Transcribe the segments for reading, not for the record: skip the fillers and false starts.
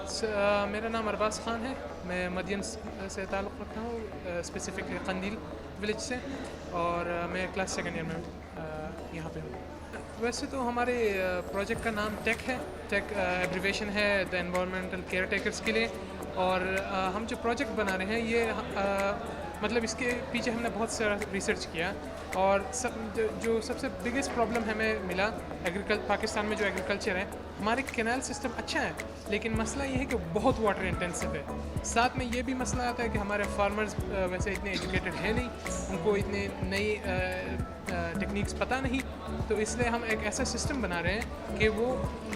मेरा नाम अरबाज़ ख़ान है। मैं मदियन से ताल्लुक़ रखता हूँ, स्पेसिफ़िकली कंदील विलेज से, और मैं क्लास सेकंड ईयर में यहाँ पे हूँ। वैसे तो हमारे प्रोजेक्ट का नाम टेक है। टेक एब्रिविएशन है द एनवायरमेंटल केयर टेकर्स के लिए। और हम जो प्रोजेक्ट बना रहे हैं ये मतलब इसके पीछे हमने बहुत सारा रिसर्च किया। और जो सबसे बिगेस्ट प्रॉब्लम हमें मिला पाकिस्तान में जो एग्रीकल्चर है, हमारे कैनाल सिस्टम अच्छा है, लेकिन मसला ये है कि बहुत वाटर इंटेंसिव है। साथ में ये भी मसला आता है कि हमारे फार्मर्स वैसे इतने एजुकेटेड हैं नहीं, उनको इतने नई टेक्निक्स पता नहीं। तो इसलिए हम एक ऐसा सिस्टम बना रहे हैं कि वो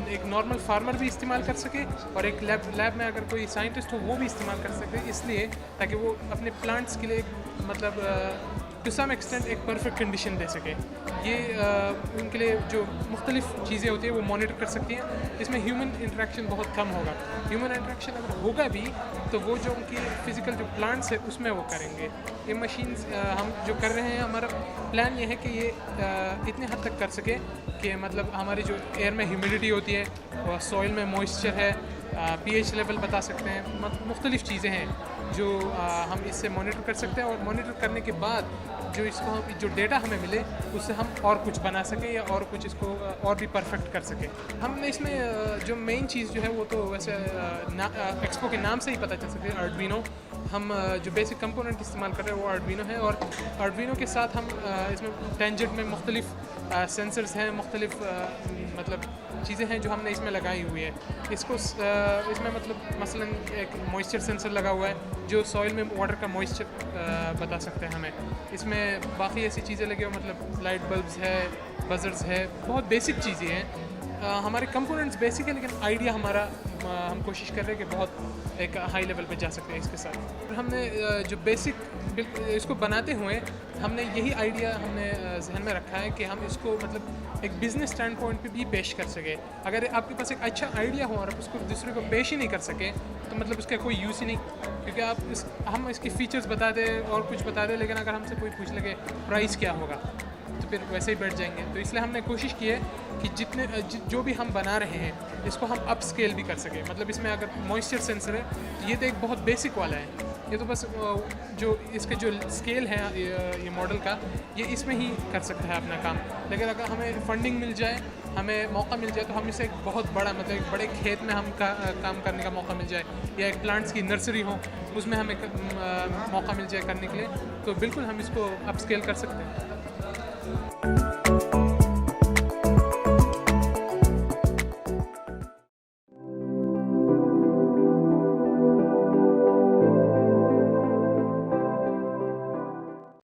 एक नॉर्मल फार्मर भी इस्तेमाल कर सके, और एक लैब में अगर कोई साइंटिस्ट हो वो भी इस्तेमाल कर सके, इसलिए ताकि वो अपने प्लांट्स के लिए मतलब टू सम एक्सटेंट एक परफेक्ट कंडीशन दे सके। ये उनके लिए जो मुख्तलिफ चीज़ें होती हैं वो मॉनिटर कर सकती हैं। इसमें ह्यूमन इंटरेक्शन बहुत कम होगा। ह्यूमन इंटरेक्शन अगर होगा भी तो वो जो उनकी फ़िज़िकल जो प्लांट्स है उसमें वो करेंगे। ये मशीन्स हम जो कर रहे हैं, हमारा प्लान ये है कि ये इतने हद तक कर सके कि मतलब हमारी जो एयर में ह्यूमिडिटी होती है और सॉइल में मॉइस्चर है, पीएच लेवल बता सकते हैं, मुख्तलिफ चीज़ें हैं जो हम इससे मॉनिटर कर सकते हैं। और मॉनिटर करने के बाद जो डेटा हमें मिले उससे हम और कुछ बना सकें या और कुछ इसको और भी परफेक्ट कर सकें। हमने इसमें जो मेन चीज़ जो है वो तो वैसे एक्सपो के नाम से ही पता चल सकती है, आर्डुइनो। हम जो बेसिक कंपोनेंट इस्तेमाल कर रहे हैं वो आर्डुइनो है, और आर्डुइनो के साथ हम इसमें टेंजेंट में मुख्तलिफ सेंसर्स हैं, मुख्तलिफ मतलब चीज़ें हैं जो हमने इसमें लगाई हुई है। इसमें मतलब मसलन एक मॉइस्चर सेंसर लगा हुआ है जो सॉइल में वाटर का मॉइस्चर बता सकते हैं हमें। इसमें बाकी ऐसी चीज़ें लगी हुई, मतलब लाइट बल्ब्स है, बजर्स है, बहुत बेसिक चीज़ें हैं। हमारे कंपोनेंट्स बेसिक है, लेकिन आइडिया हमारा हम कोशिश कर रहे हैं कि बहुत एक हाई लेवल पे जा सकते हैं इसके साथ। हमने जो बेसिक इसको बनाते हुए हमने यही आइडिया हमने जहन में रखा है कि हम इसको मतलब एक बिज़नेस स्टैंड पॉइंट पे भी पेश कर सके। अगर आपके पास एक अच्छा आइडिया हो और आप उसको दूसरे को पेश ही नहीं कर सके तो मतलब उसका कोई यूज़ ही नहीं, क्योंकि हम इसके फ़ीचर्स बता दें और कुछ बता दें, लेकिन अगर हमसे कोई पूछ लगे प्राइस क्या होगा तो फिर वैसे ही बैठ जाएंगे। तो इसलिए हमने कोशिश की है कि जो भी हम बना रहे हैं इसको हम अप स्केल भी कर सकें। मतलब इसमें अगर मॉइस्चर सेंसर है तो ये तो एक बहुत बेसिक वाला है, ये तो बस जो इसका जो स्केल है ये मॉडल का, ये इसमें ही कर सकता है अपना काम। लेकिन अगर हमें फंडिंग मिल जाए, हमें मौका मिल जाए, तो हम इसे एक बहुत बड़ा मतलब एक बड़े खेत में हम काम करने का मौका मिल जाए, या एक प्लांट्स की नर्सरी हो उसमें हमें मौका मिल जाए करने के लिए, तो बिल्कुल हम इसको अप स्केल कर सकते हैं।